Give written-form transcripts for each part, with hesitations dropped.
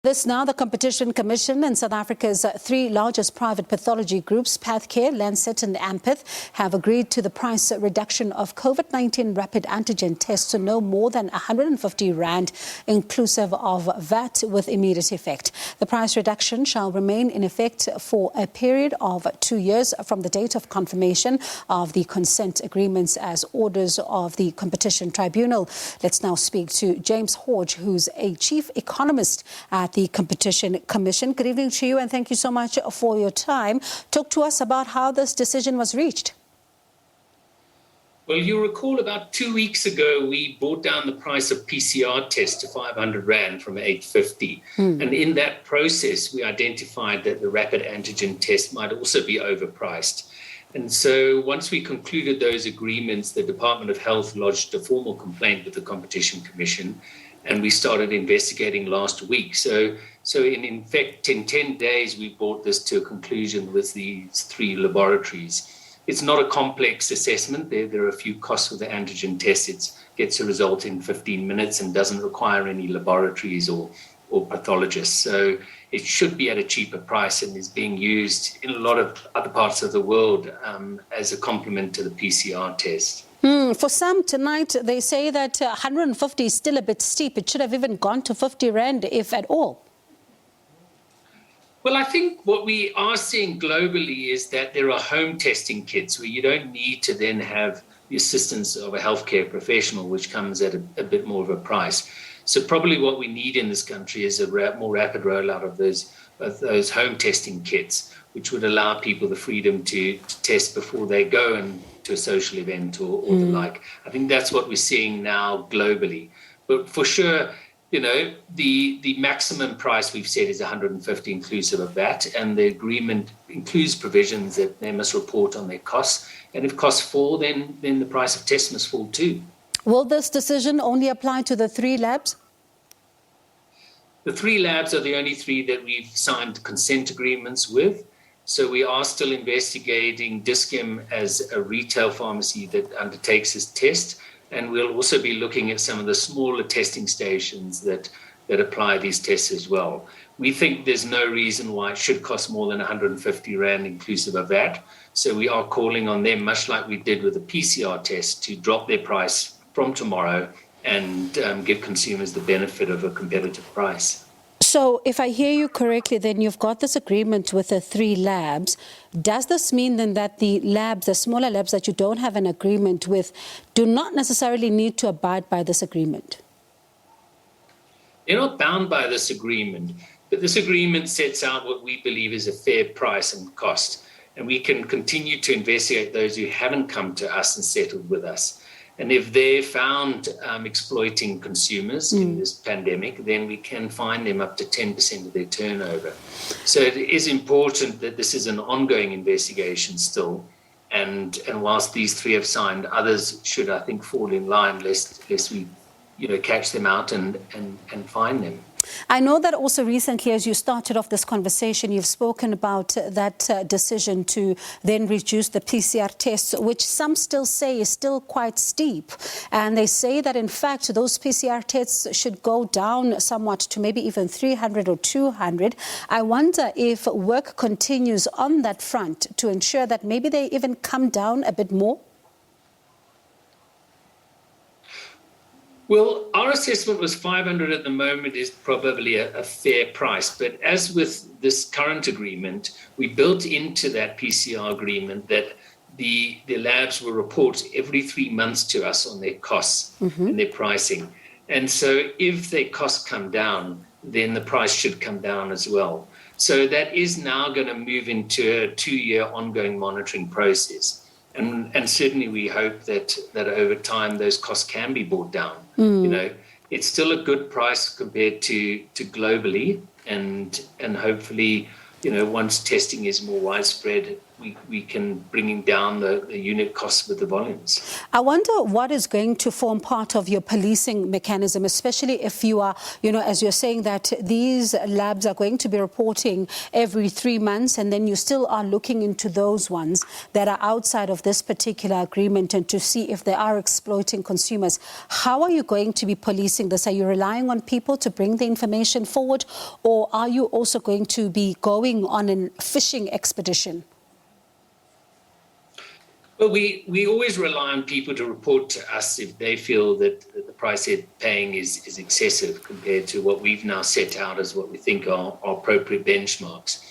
This now, the Competition Commission and South Africa's three largest private pathology groups, Pathcare, Lancet and Ampath, have agreed to the price reduction of COVID-19 Rapid Antigen tests to no more than 150 rand, inclusive of VAT, with immediate effect. The price reduction shall remain in effect for a period of 2 years from the date of confirmation of the consent agreements as orders of the Competition Tribunal. Let's now speak to James Hodge, who's a Chief Economist at the Competition Commission. Good evening to you, and thank you so much for your time. Talk to us about how this decision was reached. Well, you'll recall about 2 weeks ago, we brought down the price of PCR tests to 500 Rand from 850. And in that process, we identified that the rapid antigen test might also be overpriced. And so once we concluded those agreements, the Department of Health lodged a formal complaint with the Competition Commission, and we started investigating last week. So in fact, in 10 days, we brought this to a conclusion with these three laboratories. It's not a complex assessment. There are a few costs with the antigen test. It gets a result in 15 minutes and doesn't require any laboratories or pathologists. So it should be at a cheaper price and is being used in a lot of other parts of the world as a complement to the PCR test. For some tonight, they say that 150 is still a bit steep. It should have even gone to 50 Rand, if at all. Well, I think what we are seeing globally is that there are home testing kits where you don't need to then have the assistance of a healthcare professional, which comes at a bit more of a price. So probably what we need in this country is a more rapid rollout of those home testing kits, which would allow people the freedom to test before they go and to a social event or the like. I think that's what we're seeing now globally. But for sure, you know, the maximum price we've said is 150 inclusive of VAT, and the agreement includes provisions that they must report on their costs. And if costs fall, then the price of tests must fall too. Will this decision only apply to the three labs? The three labs are the only three that we've signed consent agreements with. So we are still investigating Dis-Chem as a retail pharmacy that undertakes this test. And we'll also be looking at some of the smaller testing stations that apply these tests as well. We think there's no reason why it should cost more than 150 Rand inclusive of VAT. So we are calling on them, much like we did with the PCR test, to drop their price from tomorrow and give consumers the benefit of a competitive price. So if I hear you correctly, then you've got this agreement with the three labs. Does this mean then that the labs, the smaller labs that you don't have an agreement with, do not necessarily need to abide by this agreement? They're not bound by this agreement, but this agreement sets out what we believe is a fair price and cost. And we can continue to investigate those who haven't come to us and settled with us. And if they're found exploiting consumers in this pandemic, then we can fine them up to 10% of their turnover. So it is important that this is an ongoing investigation still. And whilst these three have signed, others should, I think, fall in line lest we, catch them out and fine them. I know that also recently, as you started off this conversation, you've spoken about that decision to then reduce the PCR tests, which some still say is still quite steep. And they say that, in fact, those PCR tests should go down somewhat to maybe even 300 or 200. I wonder if work continues on that front to ensure that maybe they even come down a bit more? Well, our assessment was 500 at the moment is probably a fair price. But as with this current agreement, we built into that PCR agreement that the labs will report every 3 months to us on their costs and their pricing. And so if their costs come down, then the price should come down as well. So that is now going to move into a 2-year ongoing monitoring process. And certainly we hope that over time those costs can be brought down. It's still a good price compared to globally, and hopefully, once testing is more widespread, we can bring down the unit costs with the volumes. I wonder what is going to form part of your policing mechanism, especially if you are, as you're saying that these labs are going to be reporting every 3 months, and then you still are looking into those ones that are outside of this particular agreement and to see if they are exploiting consumers. How are you going to be policing this? Are you relying on people to bring the information forward, or are you also going to be going on a fishing expedition? Well, we always rely on people to report to us if they feel that the price they're paying is excessive compared to what we've now set out as what we think are appropriate benchmarks.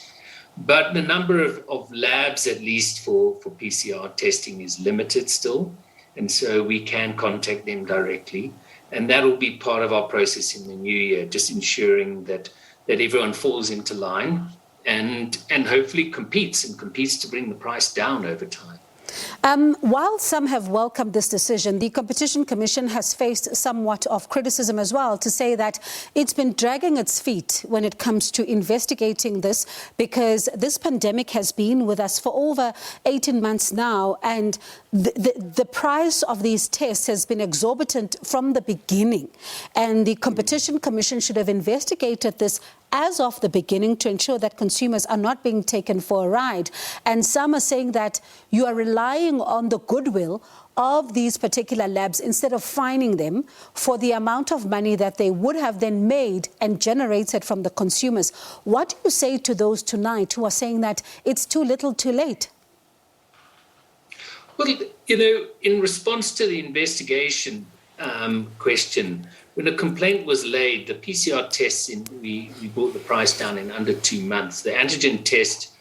But the number of labs, at least for PCR testing, is limited still. And so we can contact them directly. And that will be part of our process in the new year, just ensuring that everyone falls into line and hopefully competes to bring the price down over time. While some have welcomed this decision, the Competition Commission has faced somewhat of criticism as well, to say that it's been dragging its feet when it comes to investigating this, because this pandemic has been with us for over 18 months now, and the price of these tests has been exorbitant from the beginning. And the Competition Commission should have investigated this as of the beginning to ensure that consumers are not being taken for a ride. And some are saying that you are relying on the goodwill of these particular labs instead of fining them for the amount of money that they would have then made and generated from the consumers. What do you say to those tonight who are saying that it's too little too late? Well, in response to the investigation question, when a complaint was laid, the PCR tests, we brought the price down in under 2 months. The antigen test,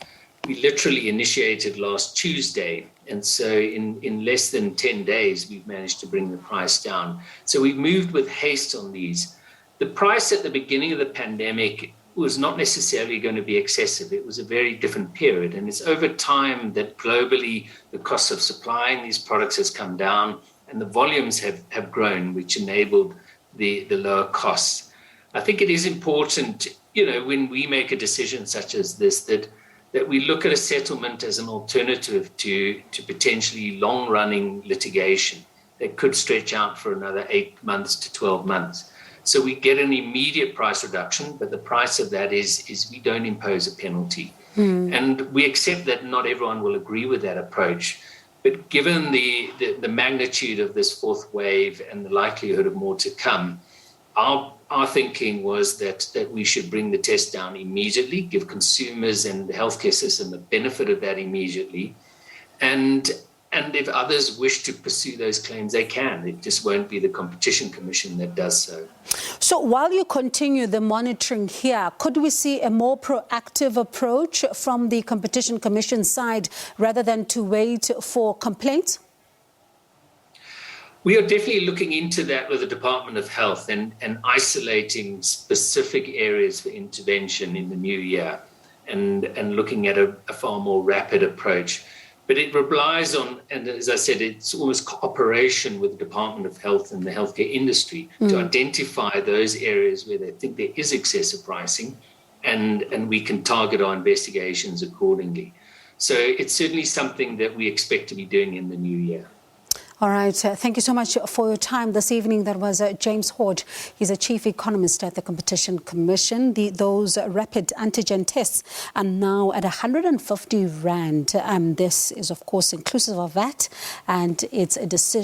we literally initiated last Tuesday. And so in less than 10 days, we've managed to bring the price down. So we've moved with haste on these. The price at the beginning of the pandemic was not necessarily going to be excessive. It was a very different period. And it's over time that globally the cost of supplying these products has come down and the volumes have grown, which enabled the lower costs. I think it is important, when we make a decision such as this, that we look at a settlement as an alternative to potentially long-running litigation that could stretch out for another 8 months to 12 months. So we get an immediate price reduction, but the price of that is we don't impose a penalty. And we accept that not everyone will agree with that approach. But given the magnitude of this fourth wave and the likelihood of more to come, our thinking was that we should bring the test down immediately, give consumers and the healthcare system the benefit of that immediately. And if others wish to pursue those claims, they can. It just won't be the Competition Commission that does so. So while you continue the monitoring here, could we see a more proactive approach from the Competition Commission side rather than to wait for complaints? We are definitely looking into that with the Department of Health and isolating specific areas for intervention in the new year and looking at a far more rapid approach. But it relies on, and as I said, it's almost cooperation with the Department of Health and the healthcare industry to identify those areas where they think there is excessive pricing, and we can target our investigations accordingly. So it's certainly something that we expect to be doing in the new year. All right. Thank you so much for your time this evening. That was James Hodge. He's a Chief Economist at the Competition Commission. Those rapid antigen tests are now at 150 Rand. This is, of course, inclusive of that, and it's a decision